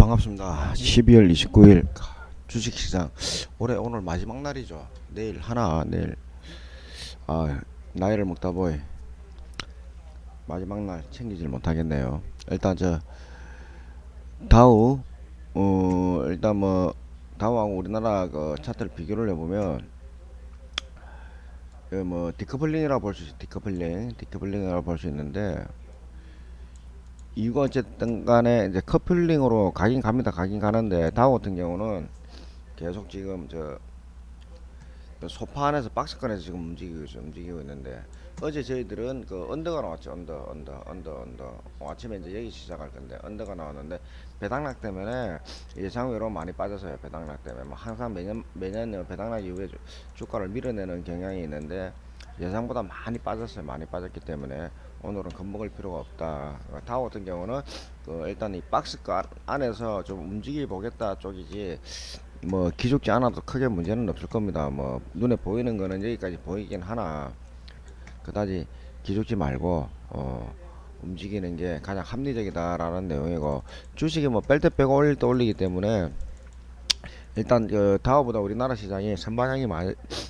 반갑습니다. 12월 29일 주식시장 오늘 마지막 날이죠. 내일 나이를 먹다 보니 마지막 날 챙기질 못하겠네요. 일단 저 다우 일단 뭐 다우하고 우리나라 그 차트를 비교를 해보면 뭐 디커플링이라고 볼 수 있어요. 디커플링이라고 볼 수 있는데 이거 어쨌든 간에 이제 커플링으로 가긴 갑니다. 가긴 가는데 다우 같은 경우는 계속 지금 소파 안에서 박스권에서 지금 움직이고 있는데 어제 저희들은 그 언더가 나왔죠. 언더. 아침에 이제 여기 시작할 건데 언더가 나왔는데 배당락 때문에 예상외로 많이 빠졌어요. 배당락 때문에 뭐 항상 매년 배당락 이후에 주가를 밀어내는 경향이 있는데 예상보다 많이 빠졌어요. 많이 빠졌기 때문에 오늘은 겁먹을 필요가 없다. 다우 같은 경우는 일단 이 박스권 안에서 좀 움직여 보겠다 쪽이지 뭐 기죽지 않아도 크게 문제는 없을 겁니다. 뭐 눈에 보이는 거는 여기까지 보이긴 하나 그다지 기죽지 말고 움직이는 게 가장 합리적이다라는 내용이고 주식이 뭐 뺄 때 빼고 올릴 때 올리기 때문에 일단 그 다우보다 우리나라 시장이 선반영이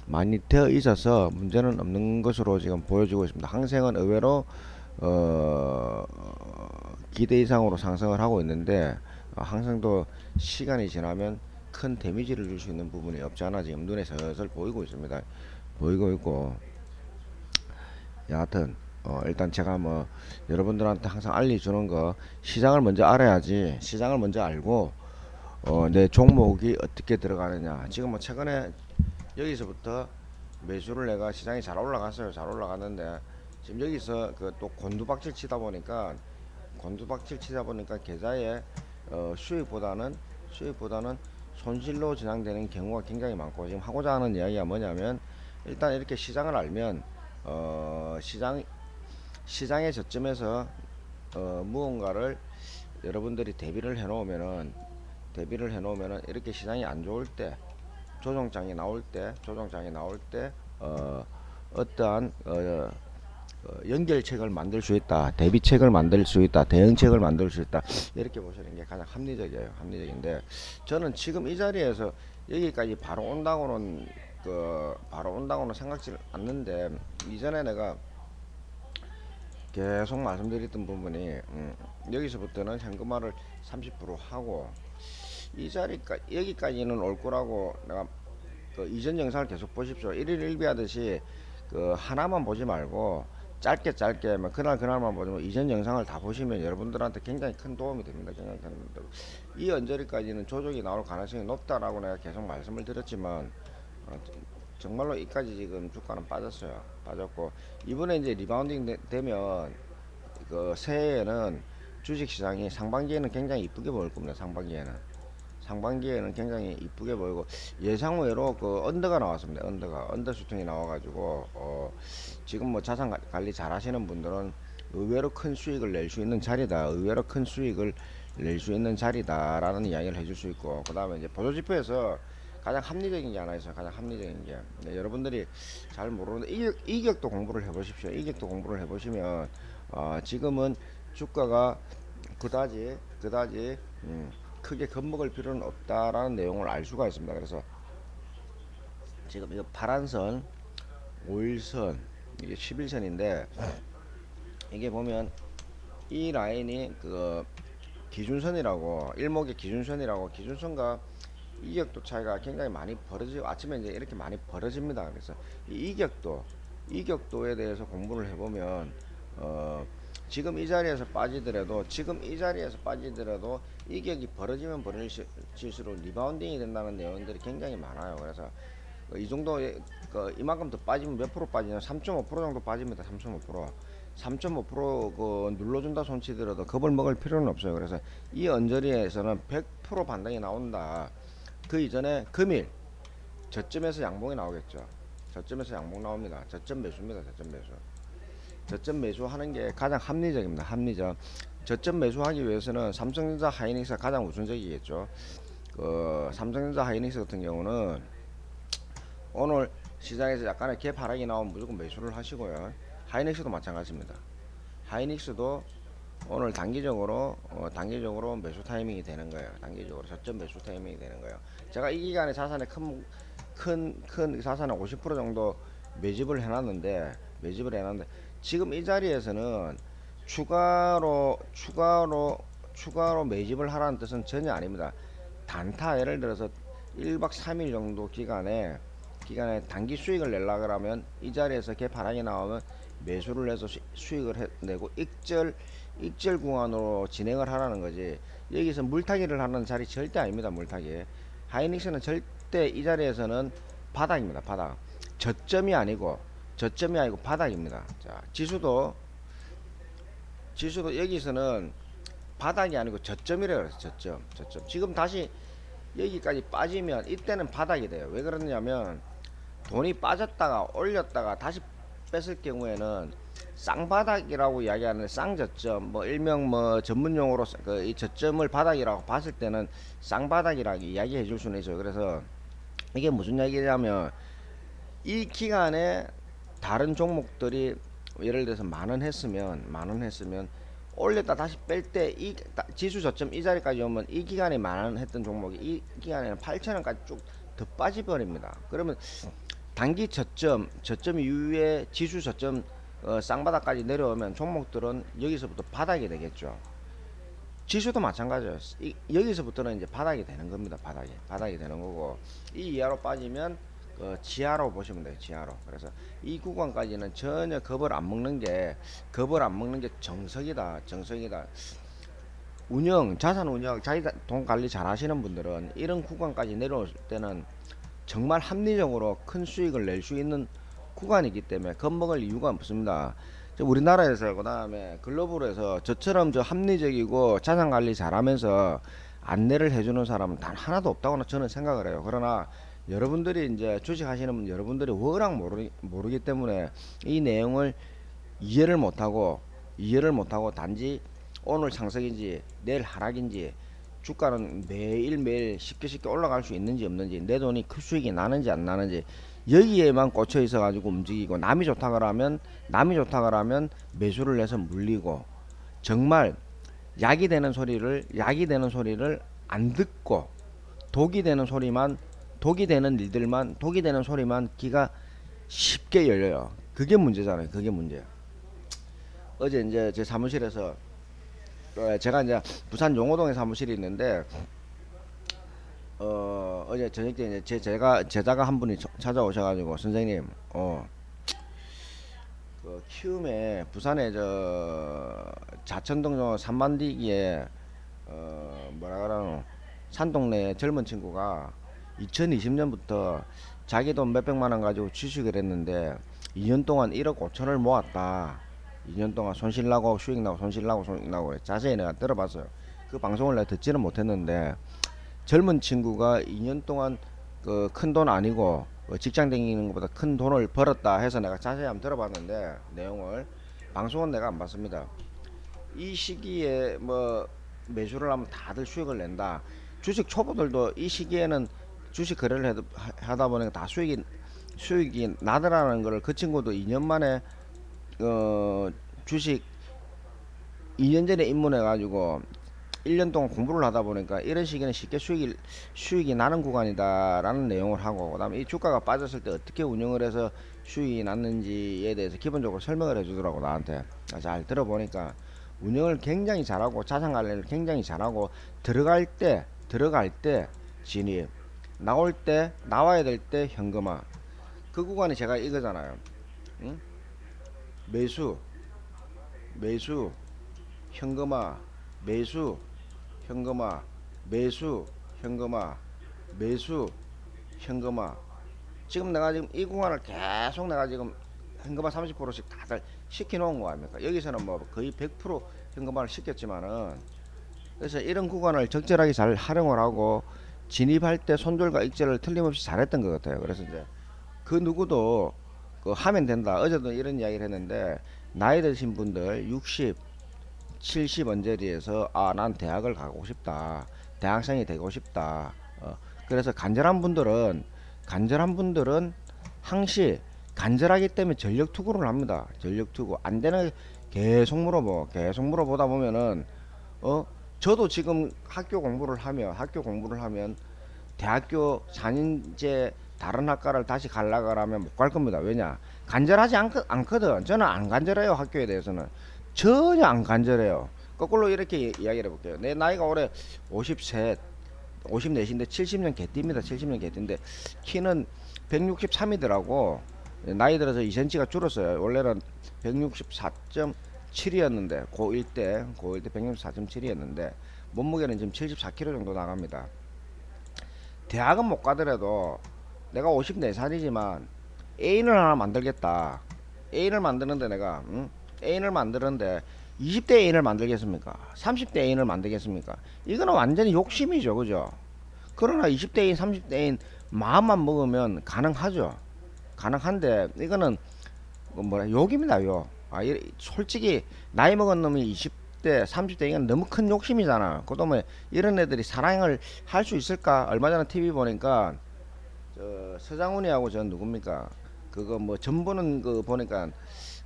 많이 되어 있어서 문제는 없는 것으로 지금 보여지고 있습니다. 항생은 의외로 기대 이상으로 상승을 하고 있는데 항생도 시간이 지나면 큰 데미지를 줄 수 있는 부분이 없지 않아 지금 눈에 슬슬 보이고 있습니다. 보이고 있고 여하튼 일단 제가 뭐 여러분들한테 항상 알려주는 거 시장을 먼저 알아야지 시장을 먼저 알고 내 종목이 어떻게 들어가느냐 지금 뭐 최근에 여기서부터 매수를 내가 시장이 잘 올라갔어요. 잘 올라갔는데 지금 여기서 그 또 곤두박질 치다 보니까 계좌의 수익보다는 손실로 진행되는 경우가 굉장히 많고 지금 하고자 하는 이야기가 뭐냐면 일단 이렇게 시장을 알면 시장의 저점에서 무언가를 여러분들이 대비를 해놓으면은 이렇게 시장이 안 좋을 때 조정장이 나올 때 어떠한 연결책을 만들 수 있다, 대비책을 만들 수 있다, 대응책을 만들 수 있다 이렇게 보시는 게 가장 합리적인데 저는 지금 이 자리에서 여기까지 바로 온다고는 생각지 않는데 이전에 내가 계속 말씀드렸던 부분이 여기서부터는 현금화를 30% 하고 이 여기까지는 올 거라고 내가 이전 영상을 계속 보십시오. 1일 1비 하듯이 하나만 보지 말고 짧게 뭐 그날만 보면 이전 영상을 다 보시면 여러분들한테 굉장히 큰 도움이 됩니다. 이 언저리까지는 조정이 나올 가능성이 높다라고 내가 계속 말씀을 드렸지만 정말로 이까지 지금 주가는 빠졌고 이번에 이제 리바운딩 되면 새해에는 주식시장이 상반기에는 굉장히 이쁘게 보일 겁니다. 상반기에는 굉장히 이쁘게 보이고 예상외로 언더가 나왔습니다. 언더 수준이 나와가지고 지금 뭐 자산 관리 잘 하시는 분들은 의외로 큰 수익을 낼 수 있는 자리다라는 이야기를 해줄 수 있고 그 다음에 이제 보조지표에서 가장 합리적인 게 하나 있어요. 네, 여러분들이 잘 모르는데 이격도 공부를 해보십시오. 이격도 공부를 해보시면 지금은 주가가 그다지 크게 겁먹을 필요는 없다라는 내용을 알 수가 있습니다. 그래서 지금 이거 파란선 5일선 이게 11선인데 이게 보면 이 라인이 기준선이라고 일목의 기준선과 이격도 차이가 굉장히 많이 벌어지고 아침에 이제 이렇게 많이 벌어집니다. 그래서 이 이격도에 대해서 공부를 해보면 지금 이 자리에서 빠지더라도 이격이 벌어지면 벌어질수록 리바운딩이 된다는 내용들이 굉장히 많아요. 그래서 이 정도 이만큼 더 빠지면 몇 프로 빠지냐 3.5% 정도 빠집니다. 3.5% 눌러준다 손치더라도 겁을 먹을 필요는 없어요. 그래서 이 언저리에서는 100% 반등이 나온다. 그 이전에 금일 저점에서 양봉이 나오겠죠. 저점에서 양봉 나옵니다. 저점 매수입니다. 저점 매수하는 게 가장 합리적입니다. 저점 매수하기 위해서는 삼성전자 하이닉스가 가장 우선적이겠죠. 삼성전자 하이닉스 같은 경우는 오늘 시장에서 약간의 갭 하락이 나오면 무조건 매수를 하시고요. 하이닉스도 마찬가지입니다. 하이닉스도 오늘 단기적으로 매수 타이밍이 되는 거예요. 단기적으로 저점 매수 타이밍이 되는 거예요. 제가 이 기간에 자산에 큰 자산의 50% 정도 매집을 해놨는데 지금 이 자리에서는 추가로 매집을 하라는 뜻은 전혀 아닙니다. 단타 예를 들어서 1박 3일 정도 기간에 단기 수익을 내려 그러면 이 자리에서 개파락이 나오면 매수를 해서 수익을 내고 익절 구간으로 진행을 하라는 거지. 여기서 물타기를 하는 자리 절대 아닙니다. 물타기. 하이닉스는 절대 이 자리에서는 바닥입니다. 바닥. 저점이 아니고 바닥입니다. 자, 지수도 여기서는 바닥이 아니고 저점이라고 그래서 저점. 지금 다시 여기까지 빠지면 이때는 바닥이 돼요. 왜 그러냐면 돈이 빠졌다가 올렸다가 다시 뺐을 경우에는 쌍바닥이라고 이야기하는 쌍저점, 뭐 일명 뭐 전문용어로 이 저점을 바닥이라고 봤을 때는 쌍바닥이라고 이야기해 줄 수는 있어요. 그래서 이게 무슨 얘기냐면 이 기간에 다른 종목들이 예를 들어서 만원 했으면 올렸다 다시 뺄 때 이 지수 저점 이 자리까지 오면 이 기간에 만원 했던 종목이 이 기간에는 8천원까지 쭉 더 빠져버립니다. 그러면 단기 저점 이후에 지수 저점 쌍바닥까지 내려오면 종목들은 여기서부터 바닥이 되겠죠. 지수도 마찬가지예요. 여기서부터는 이제 바닥이 되는 겁니다. 바닥이 되는 거고 이 이하로 빠지면 지하로 보시면 돼요. 지하로. 그래서 이 구간까지는 전혀 겁을 안 먹는 게 정석이다. 자산 운영, 자기 돈 관리 잘 하시는 분들은 이런 구간까지 내려올 때는 정말 합리적으로 큰 수익을 낼 수 있는 구간이기 때문에 겁먹을 이유가 없습니다. 우리나라에서 그다음에 글로벌에서 저처럼 합리적이고 자산 관리 잘하면서 안내를 해주는 사람은 단 하나도 없다고 저는 생각을 해요. 그러나 여러분들이 이제 주식하시는 여러분들이 워낙 모르기 때문에 이 내용을 이해를 못하고 단지 오늘 상승인지 내일 하락인지 주가는 매일매일 쉽게 올라갈 수 있는지 없는지 내 돈이 그 수익이 나는지 안 나는지 여기에만 꽂혀 있어 가지고 움직이고 남이 좋다 그러면 매수를 해서 물리고 정말 약이 되는 소리를 안 듣고 독이 되는 소리만 귀가 쉽게 열려요. 그게 문제잖아요. 그게 문제예요. 어제 이제 제 사무실에서 제가 이제 부산 용호동에 사무실이 있는데 어제 저녁 때 이제 제자가 한 분이 찾아오셔가지고 선생님 그 키움에 부산에 자천동 산만디기에 뭐라 그러노 산동네 젊은 친구가 2020년부터 자기 돈 몇백만원 가지고 주식을 했는데 2년 동안 1억 5천을 모았다. 2년 동안 손실나고 수익나고 손실나고 수익나고 자세히 내가 들어봤어요. 그 방송을 내가 듣지는 못했는데 젊은 친구가 2년 동안 그 큰 돈 아니고 직장 다니는 것보다 큰 돈을 벌었다 해서 내가 자세히 한번 들어봤는데 내용을 방송은 내가 안 봤습니다. 이 시기에 뭐 매수를 하면 다들 수익을 낸다. 주식 초보들도 이 시기에는 주식 거래를 하다 보니까 다 수익이 나더라는 것을 그 친구도 2년 만에 주식 2년 전에 입문해 가지고 1년 동안 공부를 하다 보니까 이런 시기는 쉽게 수익이 나는 구간이다라는 내용을 하고 그다음에 이 주가가 빠졌을 때 어떻게 운영을 해서 수익이 났는지에 대해서 기본적으로 설명을 해주더라고 나한테. 잘 들어보니까 운영을 굉장히 잘하고 자산 관리를 굉장히 잘하고 들어갈 때 진입, 나와야 될 때 현금화. 그 구간이 제가 이거잖아요. 응? 매수, 현금화, 매수, 현금화, 현금화. 지금 내가 지금 이 구간을 계속 내가 지금 현금화 30%씩 다들 시켜놓은 거 아닙니까? 여기서는 뭐 거의 100% 현금화를 시켰지만은 그래서 이런 구간을 적절하게 잘 활용을 하고 진입할 때 손절과 익절을 틀림없이 잘했던 것 같아요. 그래서 이제 그 누구도 하면 된다. 어제도 이런 이야기를 했는데 나이 드신 분들 60, 70 언저리에서 난 대학을 가고 싶다. 대학생이 되고 싶다. 그래서 간절한 분들은 항시 간절하기 때문에 전력 투구를 합니다. 전력 투구 안 되는 계속 물어보다 보면은 어 저도 지금 학교 공부를 하면 대학교 4년제 다른 학과를 다시 가려고 하면 못 갈 겁니다. 왜냐? 간절하지 않거든. 저는 안 간절해요. 학교에 대해서는 전혀 안 간절해요. 거꾸로 이렇게 이야기를 해볼게요. 내 나이가 올해 53, 54인데 70년 개띠입니다. 70년 개띠인데 키는 163이더라고. 나이 들어서 2cm가 줄었어요. 원래는 164.7이었는데 고1때 164.7이었는데 몸무게는 지금 74kg 정도 나갑니다. 대학은 못 가더라도 내가 54살이지만 애인을 하나 만들겠다. 애인을 만드는데 내가 애인을 만드는데 20대 애인을 만들겠습니까? 30대 애인을 만들겠습니까? 이거는 완전히 욕심이죠, 그죠? 그러나 20대 애인, 30대 애인 마음만 먹으면 가능하죠. 가능한데 이거는 뭐라 욕입니다, 욕. 솔직히 나이 먹은 놈이 20대, 30대 이건 너무 큰 욕심이잖아. 그다음에 이런 애들이 사랑을 할 수 있을까? 얼마 전에 TV 보니까 저 서장훈이하고 저 누굽니까? 그거 뭐 전 보는 그 보니까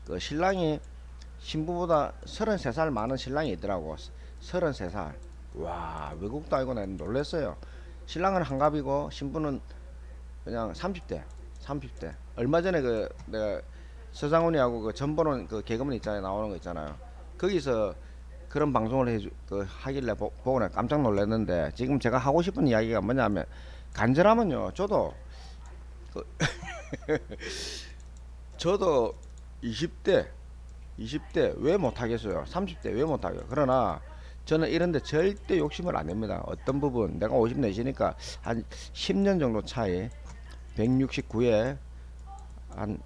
그 신랑이 신부보다 33살 많은 신랑이 있더라고. 33살. 와, 외국도 아니고 난 놀랐어요. 신랑은 한갑이고 신부는 그냥 30대. 30대. 얼마 전에 그 내가 서장훈이하고 그 전보는 그 개그맨 있잖아요. 나오는 거 있잖아요. 거기서 그런 방송을 하길래 보고 내가 깜짝 놀랐는데 지금 제가 하고 싶은 이야기가 뭐냐면 간절하면요. 그 저도 20대 20대 왜 못하겠어요? 30대 왜 못하겠어요? 그러나 저는 이런데 절대 욕심을 안 냅니다. 어떤 부분 내가 54시니까 한 10년 정도 차이 169에 한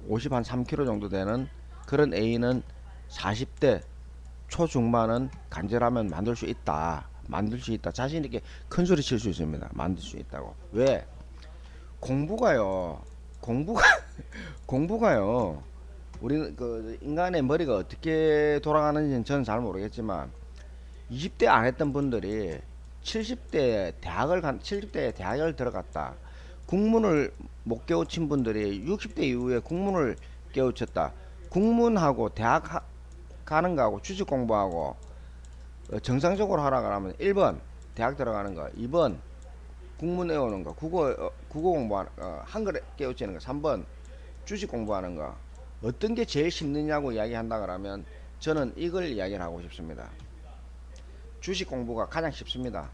50 한 3kg 정도 되는 그런 A는 40대 초중반은 간절하면 만들 수 있다. 만들 수 있다. 자신 있게 큰 소리 칠 수 있습니다. 만들 수 있다고. 왜? 공부가요. 공부가 공부가요. 우리는 그 인간의 머리가 어떻게 돌아가는지는 저는 잘 모르겠지만 20대 안 했던 분들이 70대에 대학을 들어갔다. 국문을 못 깨우친 분들이 60대 이후에 국문을 깨우쳤다. 국문하고 대학 가는 거하고 취직 공부하고 정상적으로 하라 그러면 1번 대학 들어가는 거, 2번 국문 외우는 거, 국어 공부하는 한글 깨우치는 거, 3번 주식 공부하는 거. 어떤 게 제일 쉽느냐고 이야기한다 그러면 저는 이걸 이야기를 하고 싶습니다. 주식 공부가 가장 쉽습니다.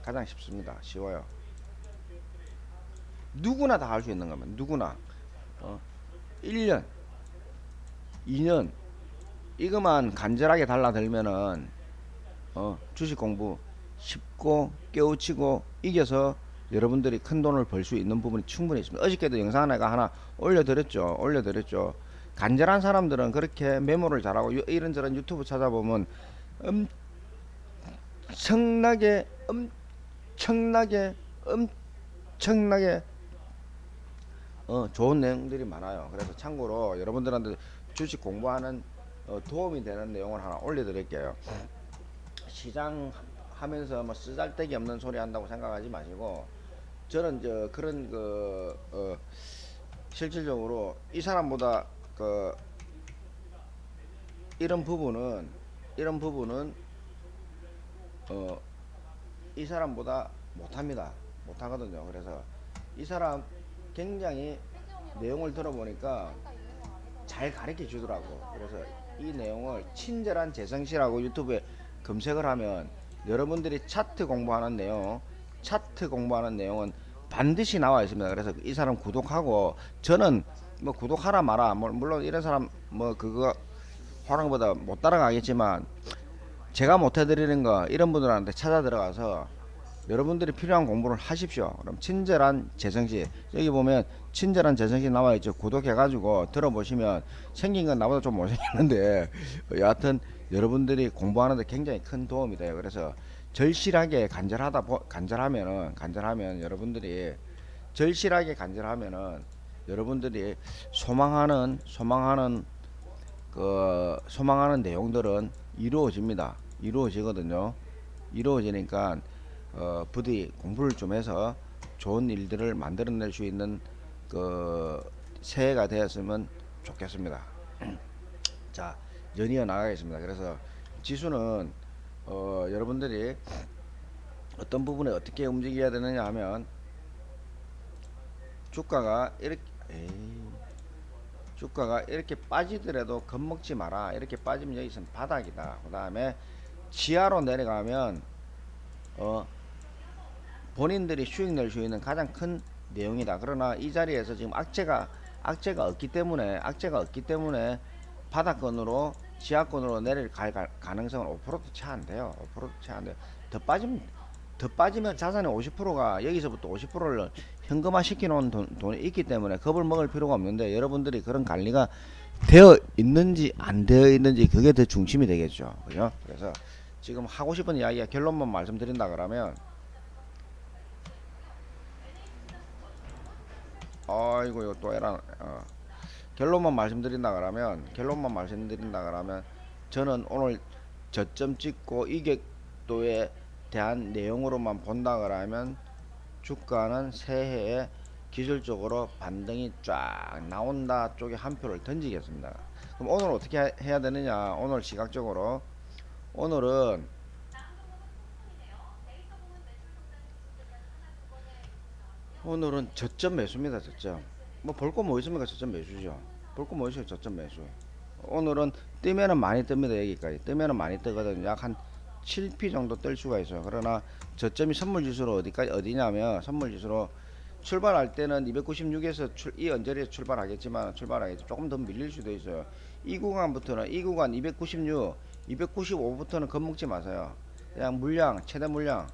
가장 쉽습니다. 쉬워요. 누구나 다 할 수 있는 거면 누구나 1년 2년 이것만 간절하게 달라들면은 주식 공부 쉽고 깨우치고 이겨서 여러분들이 큰 돈을 벌 수 있는 부분이 충분히 있습니다. 어저께도 영상 하나 올려드렸죠. 간절한 사람들은 그렇게 메모를 잘하고 이런저런 유튜브 찾아보면 엄청나게 좋은 내용들이 많아요. 그래서 참고로 여러분들한테 주식 공부하는 도움이 되는 내용을 하나 올려드릴게요. 시장 하면서 뭐 쓰잘데기 없는 소리 한다고 생각하지 마시고 저는 그런 실질적으로 이 사람보다 이런 부분은 이 사람보다 못하거든요. 그래서 이 사람 굉장히 내용을 들어보니까 잘 가르쳐 주더라고. 그래서 이 내용을 친절한 재성씨라고 유튜브에 검색을 하면 여러분들이 차트 공부하는 내용은 반드시 나와 있습니다. 그래서 이 사람 구독하고 저는 뭐 구독하라 마라 물론 이런 사람 뭐 그거 호랑이보다 못 따라가겠지만 제가 못 해드리는 거 이런 분들한테 찾아 들어가서 여러분들이 필요한 공부를 하십시오. 그럼 친절한 재성씨 여기 보면 친절한 재성씨 나와 있죠. 구독해가지고 들어보시면 생긴 건 나보다 좀 못생겼는데 여하튼 여러분들이 공부하는데 굉장히 큰 도움이 돼요. 그래서 절실하게 간절하면 여러분들이 절실하게 간절하면은 여러분들이 소망하는 내용들은 이루어지거든요. 이루어지니까 부디 공부를 좀 해서 좋은 일들을 만들어낼 수 있는 새해가 되었으면 좋겠습니다. 자, 연이어 나가겠습니다. 그래서 지수는 여러분들이 어떤 부분에 어떻게 움직여야 되느냐 하면 주가가 이렇게 에이, 주가가 이렇게 빠지더라도 겁먹지 마라. 이렇게 빠지면 여기서는 바닥이다. 그 다음에 지하로 내려가면 본인들이 수익 낼 수 있는 가장 큰 내용이다. 그러나 이 자리에서 지금 악재가 없기 때문에 바닥권으로 지하권으로 내려갈 가능성은 5%도 채 안 돼요. 5%도 채 안 돼요. 더 빠지면 자산의 50%가 여기서부터 50%를 현금화 시켜놓은 돈이 있기 때문에 겁을 먹을 필요가 없는데 여러분들이 그런 관리가 되어 있는지 안 되어 있는지 그게 더 중심이 되겠죠. 그죠? 그래서 지금 하고 싶은 이야기가 결론만 말씀드린다 그러면 아이고 이거 또 에라 결론만 말씀드린다 그러면 저는 오늘 저점 찍고 이격도에 대한 내용으로만 본다 그러면 주가는 새해에 기술적으로 반등이 쫙 나온다 쪽에 한 표를 던지겠습니다. 그럼 오늘 어떻게 해야 되느냐? 오늘 시각적으로 오늘은 저점 매수입니다. 저점. 뭐 볼 거 뭐 있습니까? 저점 매수죠. 볼 거 뭐 있어요? 저점 매수. 오늘은 뜨면은 많이 뜹니다. 여기까지 뜨면은 많이 뜨거든요. 약 한 7p 정도 뜰 수가 있어요. 그러나 저점이 선물지수로 어디냐면 선물지수로 출발할 때는 296에서 이 언저리에서 출발하겠지만 조금 더 밀릴 수도 있어요. 이 구간 296, 295부터는 겁먹지 마세요. 그냥 최대 물량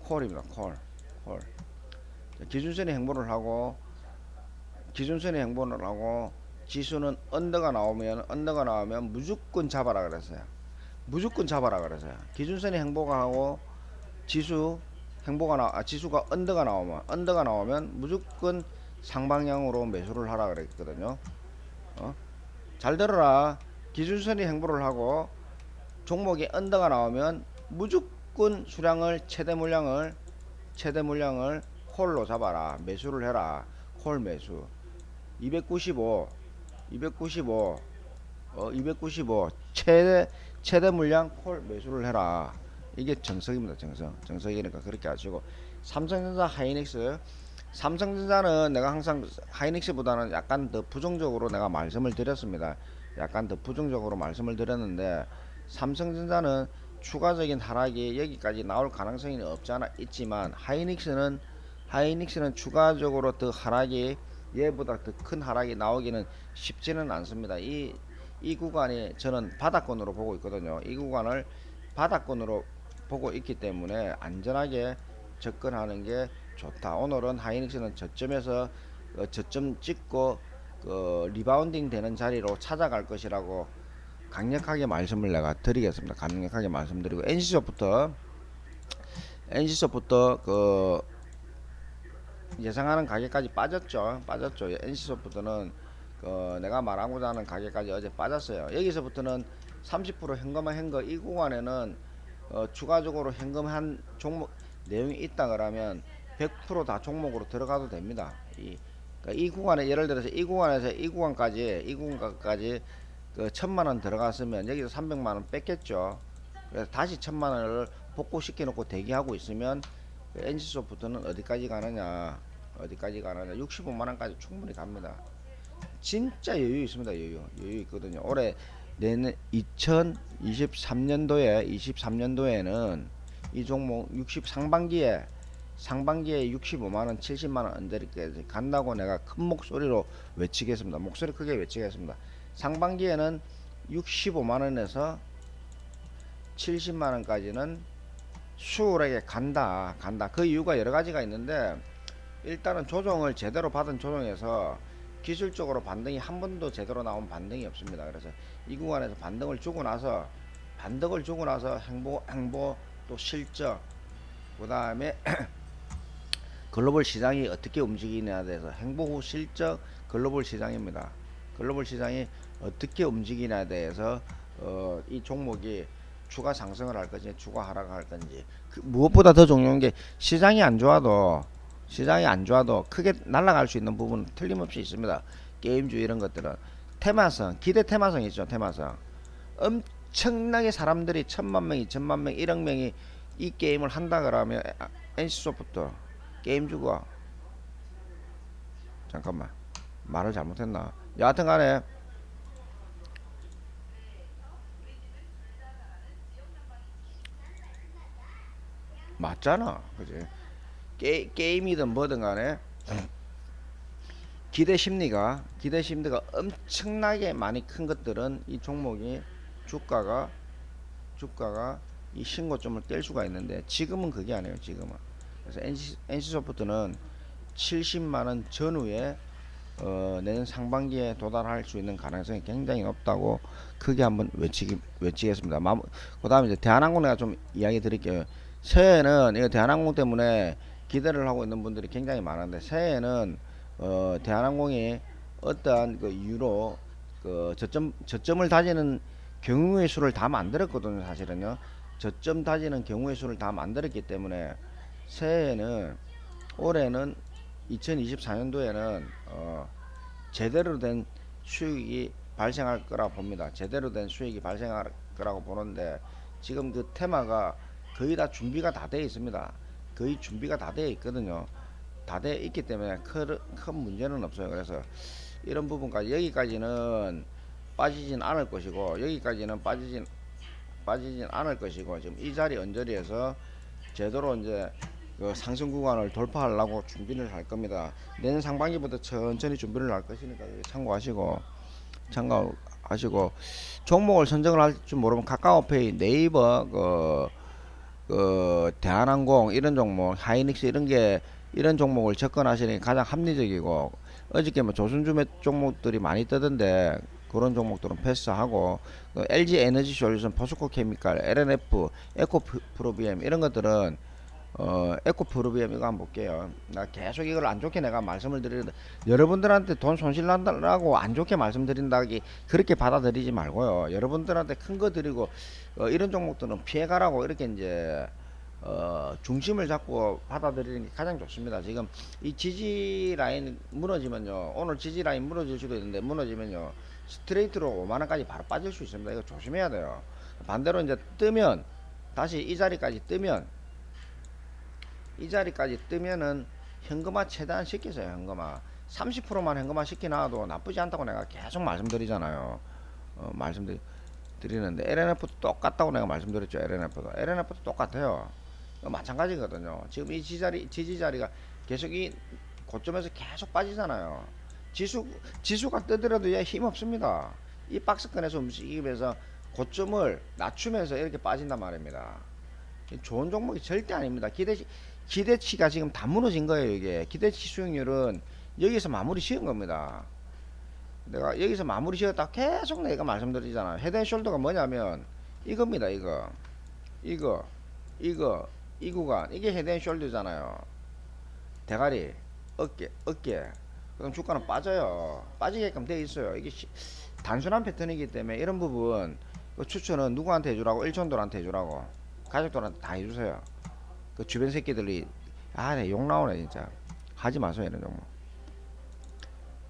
콜입니다. 콜. 기준선이 행보를 하고 지수는 언더가 나오면 무조건 잡아라 그랬어요. 기준선이 행보가 하고 지수가 언더가 나오면 무조건 상방향으로 매수를 하라 그랬거든요. 잘 들어라. 기준선이 행보를 하고 종목에 언더가 나오면 무조건 최대 물량을 콜로 잡아라. 매수를 해라. 콜 매수. 295 최대 물량 콜 매수를 해라. 이게 정석입니다. 정석이니까 그렇게 하시고 삼성전자 삼성전자는 내가 항상 하이닉스보다는 약간 더 부정적으로 내가 말씀을 드렸습니다. 삼성전자는 추가적인 하락이 여기까지 나올 가능성이 없지 않아 있지만 하이닉스는 추가적으로 더 하락이 얘보다 더 큰 하락이 나오기는 쉽지는 않습니다. 이 구간이 저는 바닥권으로 보고 있거든요. 이 구간을 바닥권으로 보고 있기 때문에 안전하게 접근하는 게 좋다. 오늘은 하이닉스는 저점에서 저점 찍고 리바운딩 되는 자리로 찾아갈 것이라고 강력하게 말씀을 내가 드리겠습니다. 강력하게 말씀드리고 NC소프트 예상하는 가격까지 빠졌죠. NC소프트는 내가 말하고자 하는 가격까지 어제 빠졌어요. 여기서부터는 30% 현금화한 거 이 구간에는 추가적으로 현금한 종목 내용이 있다 그러면 100%다 종목으로 들어가도 됩니다. 이 구간에 예를 들어서 이 구간까지 1000만원 들어갔으면 여기서 300만원 뺐겠죠. 그래서 다시 1000만원을 복구시켜 놓고 대기하고 있으면 NC소프트는 어디까지 가느냐 65만원까지 충분히 갑니다. 진짜 여유 있습니다. 여유 있거든요. 올해 내년 2023년도에는 이 종목 상반기에 65만원 70만원 언저리까지 간다고 내가 큰 목소리로 외치겠습니다. 목소리 크게 외치겠습니다. 상반기에는 65만원에서 70만원까지는 수월하게 간다. 그 이유가 여러 가지가 있는데 일단은 조정을 제대로 받은 조정에서 기술적으로 반등이 한 번도 제대로 나온 반등이 없습니다. 그래서 이 구간에서 반등을 주고 나서 행보 또 실적 그 다음에 글로벌 시장이 어떻게 움직이냐에 대해서 행보 후 실적 글로벌 시장입니다. 글로벌 시장이 어떻게 움직이냐에 대해서 이 종목이 추가 상승을 할 건지 추가 하락을 할 건지 무엇보다 더 중요한 게 시장이 안 좋아도 시장이 안 좋아도 크게 날아갈 수 있는 부분은 틀림없이 있습니다. 게임주 이런 것들은 테마성, 기대 테마성 있죠. 테마성. 엄청나게 사람들이 1,000만 명, 2,000만 명, 1억 명이 이 게임을 한다 그러면 NC소프트 게임주가 잠깐만 말을 잘못했나? 여하튼간에 맞잖아, 그지? 게임이든 뭐든 간에 기대 심리가 엄청나게 많이 큰 것들은 이 종목이 주가가 주가가 이 신고점을 깰 수가 있는데 지금은 그게 아니에요. 지금은. 그래서 NC소프트는 70만 원 전후에 내년 상반기에 도달할 수 있는 가능성이 굉장히 높다고 크게 한번 외치겠습니다. 그 다음에 이제 대한항공 내가 좀 이야기 드릴게요. 새해에는 이거 대한항공 때문에 기대를 하고 있는 분들이 굉장히 많은데 새해에는 대한항공이 어떠한 그 이유로 그 저점을 다지는 경우의 수를 다 만들었거든요. 사실은요. 저점 다지는 경우의 수를 다 만들었기 때문에 새해에는 올해는 2024년도에는 제대로 된 수익이 발생할 거라 봅니다. 제대로 된 수익이 발생할 거라고 보는데 지금 그 테마가 거의 다 준비가 다 되어 있습니다. 거의 준비가 다 되어 있거든요. 다 되어 있기 때문에 큰 문제는 없어요. 그래서 이런 부분까지 여기까지는 빠지진 않을 것이고 여기까지는 빠지진 않을 것이고 지금 이 자리 언저리에서 제대로 이제 그 상승 구간을 돌파하려고 준비를 할 겁니다. 내년 상반기부터 천천히 준비를 할 것이니까 참고하시고 종목을 선정을 할 줄 모르면 카카오페이, 네이버, 대한항공 이런 종목, 하이닉스 이런 종목을 접근하시는 게 가장 합리적이고 어저께 뭐 조선주매 종목들이 많이 뜨던데 그런 종목들은 패스하고 LG 에너지 솔루션, 포스코 케미칼, LNF, 에코프로비엠 이런 것들은 에코프로비엠 이거 한번 볼게요. 나 계속 이걸 안 좋게 내가 말씀을 드리는데 여러분들한테 돈 손실 난다고 안 좋게 말씀드린다기 그렇게 받아들이지 말고요. 여러분들한테 큰 거 드리고 이런 종목들은 피해가라고 이렇게 이제 중심을 잡고 받아들이는 게 가장 좋습니다. 지금 이 지지 라인 무너지면요. 오늘 지지 라인 무너질 수도 있는데 무너지면요. 스트레이트로 5만원까지 바로 빠질 수 있습니다. 이거 조심해야 돼요. 반대로 이제 뜨면 다시 이 자리까지 뜨면은 현금화 최대한 시키세요. 현금화 30%만 현금화 시키놔도 나쁘지 않다고 내가 계속 말씀드리잖아요. 말씀드리는데 LNF도 똑같다고 내가 말씀드렸죠. LNF도 똑같아요. 마찬가지거든요. 지금 이 지지자리가 계속 이 고점에서 계속 빠지잖아요. 지수가 뜨더라도 얘 힘 없습니다. 이 박스권에서 움직이면서 고점을 낮추면서 이렇게 빠진단 말입니다. 좋은 종목이 절대 아닙니다. 기대치가 지금 다 무너진 거예요. 이게 기대치 수익률은 여기서 마무리 지은 겁니다. 내가 여기서 마무리 지었다 계속 내가 말씀드리잖아요. 헤드앤숄더가 뭐냐면 이겁니다. 이거 이 구간 이게 헤드앤숄더잖아요. 대가리 어깨 그럼 주가는 빠지게끔 되어 있어요. 이게 단순한 패턴이기 때문에 이런 부분 그 추천은 누구한테 해주라고? 일촌들한테 해주라고, 가족들한테 다 해주세요. 그 주변 새끼들이 네, 욕 나오네 진짜. 하지 마세요 이런 종목.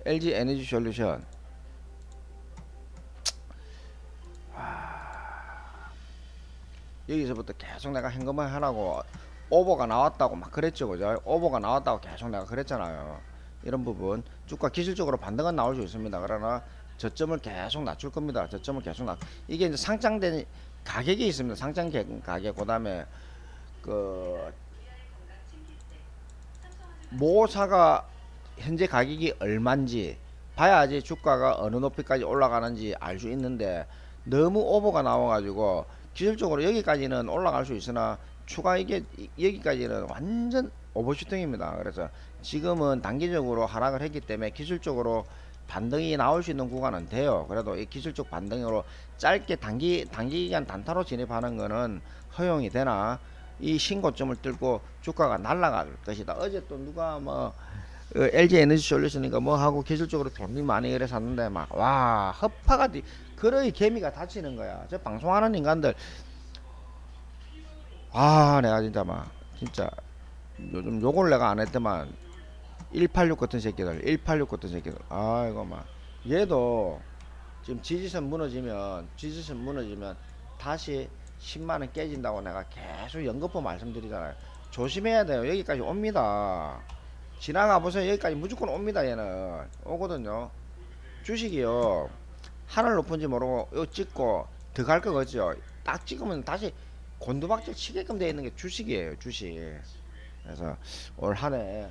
LG 에너지 솔루션 여기서부터 계속 내가 현금화 하라고 오버가 나왔다고 막 그랬죠. 그죠? 오버가 나왔다고 계속 내가 그랬잖아요. 이런 부분 주가 기술적으로 반등은 나올 수 있습니다. 그러나 저점을 계속 낮출 겁니다. 이게 이제 상장된 가격이 있습니다. 상장 가격. 그 다음에 그 모사가 현재 가격이 얼마인지 봐야지 주가가 어느 높이까지 올라가는지 알 수 있는데 너무 오버가 나와가지고 기술적으로 여기까지는 올라갈 수 있으나 추가 이게 여기까지는 완전 오버슈팅입니다. 그래서 지금은 단기적으로 하락을 했기 때문에 기술적으로 반등이 나올 수 있는 구간은 돼요. 그래도 이 기술적 반등으로 짧게 단기기간 단타로 진입하는 거는 허용이 되나 이 신고점을 뚫고 주가가 날아갈 것이다. 어제 또 누가 뭐 LG 에너지 솔루션인가 뭐 하고 기술적으로 돈이 많이 그래 샀는데 막 와 허파가 그러이 개미가 다치는 거야. 저 방송하는 인간들 내가 진짜 막 진짜 요즘 요걸 내가 안 했더만 186 같은 새끼들 186 같은 새끼들 아이고 막 얘도 지금 지지선 무너지면 다시 10만원 깨진다고 내가 계속 연거푸 말씀드리잖아요. 조심해야 돼요. 여기까지 옵니다. 지나가 보세요. 여기까지 무조건 옵니다. 얘는 오거든요. 주식이요 하늘 높은지 모르고 요 찍고 들어갈 거 같죠. 딱 찍으면 다시 곤두박질 치게끔 되어 있는 게 주식이에요. 주식. 그래서 올 한해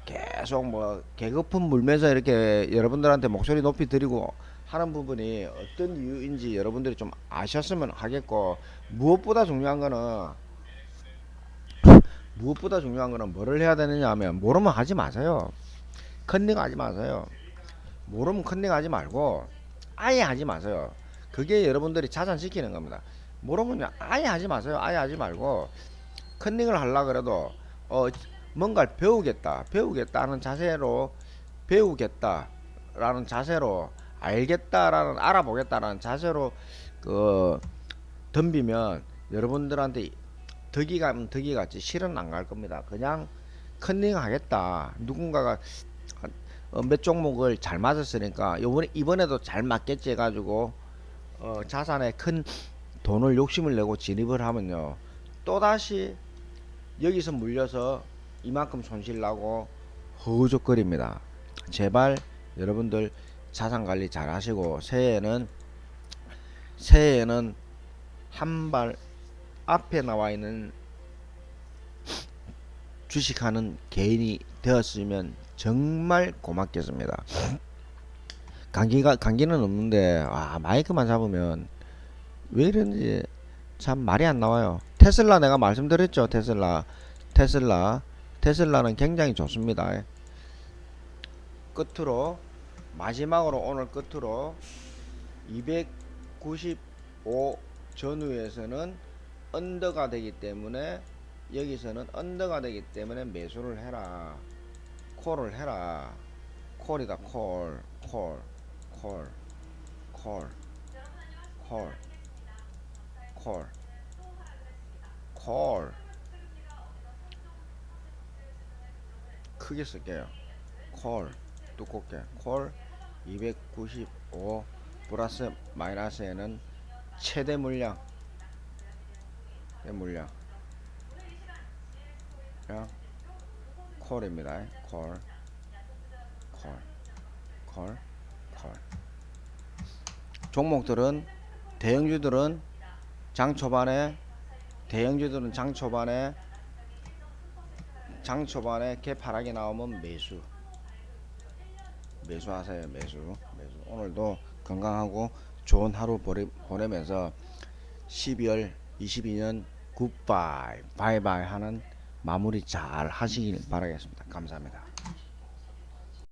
계속 뭐 개거품 물면서 이렇게 여러분들한테 목소리 높이 드리고 하는 부분이 어떤 이유인지 여러분들이 좀 아셨으면 하겠고, 무엇보다 중요한 거는 뭐를 해야 되느냐 하면, 모르면 하지 마세요. 컨닝 하지 마세요. 모르면 컨닝 하지 말고 아예 하지 마세요. 그게 여러분들이 자산시키는 겁니다. 모르면 아예 하지 마세요. 아예 하지 말고 컨닝을 하려 그래도 뭔가를 배우겠다는 자세로, 배우겠다라는 자세로, 알아보겠다라는 자세로 덤비면 여러분들한테 덕이 가면 덕이 같지 실은 안 갈 겁니다. 그냥 컨닝 하겠다. 누군가가 몇 종목을 잘 맞았으니까 이번에도 잘 맞겠지 해가지고 자산에 큰 돈을 욕심을 내고 진입을 하면요, 또다시 여기서 물려서 이만큼 손실 나고 허우적거립니다. 제발 여러분들 자산 관리 잘 하시고, 새해에는 한 발 앞에 나와 있는 주식하는 개인이 되었으면 정말 고맙겠습니다. 감기는 없는데 마이크만 잡으면 왜 이런지 참 말이 안 나와요. 테슬라 내가 말씀드렸죠. 테슬라는 굉장히 좋습니다. 마지막으로 오늘 끝으로 295 전후에서는 언더가 되기 때문에, 여기서는 언더가 되기 때문에 매수를 해라. 콜을 해라. 콜이다. 콜. 크게 쓸게요. 콜. 두껍게. 콜 295 플러스 마이너스에는 최대 물량. 콜입니다. 콜. 종목들은 대형주들은 장 초반에 개파락이 나오면 매수하세요. 매수. 오늘도 건강하고 좋은 하루 보내면서 12월 22년 굿바이 바이바이 하는 마무리 잘 하시길 바라겠습니다. 감사합니다.